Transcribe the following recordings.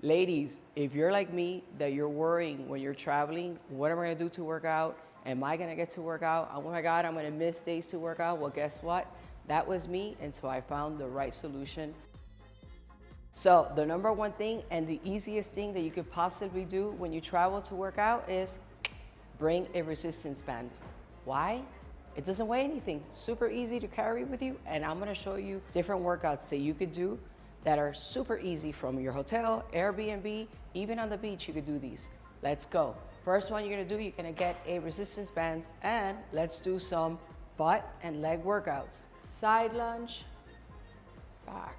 Ladies, if you're like me, that you're worrying when you're traveling, what am I gonna do to work out? Am I gonna get to work out? Oh my God, I'm gonna miss days to work out. Well, guess what? That was me until I found the right solution. So the number one thing and the easiest thing that you could possibly do when you travel to work out is bring a resistance band. Why? It doesn't weigh anything, super easy to carry with you, and I'm gonna show you different workouts that you could do that are super easy from your hotel, Airbnb, even on the beach you could do these. Let's go. First one you're gonna do, you're gonna get a resistance band, and let's do some butt and leg workouts. Side lunge, back.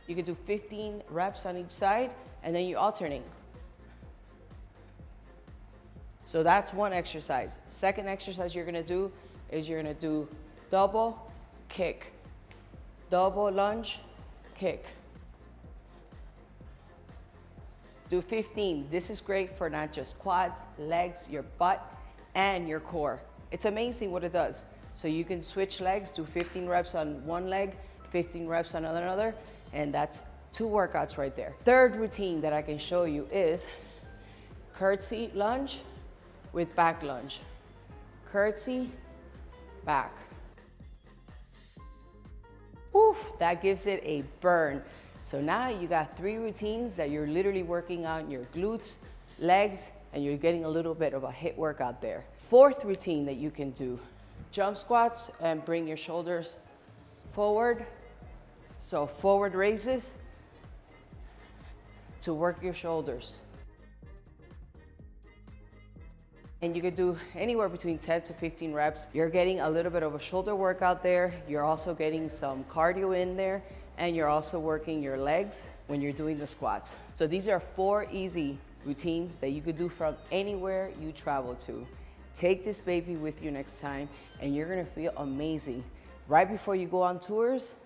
You could do 15 reps on each side, and then you alternate. So that's one exercise. Second exercise you're gonna do is you're gonna do double kick. Double lunge, kick. Do 15. This is great for not just quads, legs, your butt, and your core. It's amazing what it does. So you can switch legs, do 15 reps on one leg, 15 reps on another, and that's 2 workouts right there. Third routine that I can show you is curtsy lunge with back lunge. Curtsy, back. Woof, that gives it a burn. So now you got 3 routines that you're literally working on your glutes, legs, and you're getting a little bit of a HIIT workout there. Fourth routine that you can do, jump squats and bring your shoulders forward. So forward raises to work your shoulders. And you could do anywhere between 10 to 15 reps. You're getting a little bit of a shoulder workout there. You're also getting some cardio in there, and you're also working your legs when you're doing the squats. So these are 4 easy routines that you could do from anywhere you travel to. Take this baby with you next time, and you're gonna feel amazing. Right before you go on tours,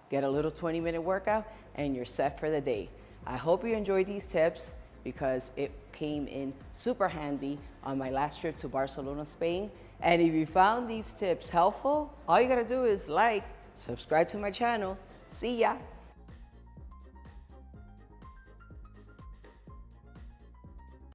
get a little 20-minute workout, and you're set for the day. I hope you enjoyed these tips, because it came in super handy on my last trip to Barcelona, Spain. And if you found these tips helpful, all you gotta do is like, subscribe to my channel. See ya.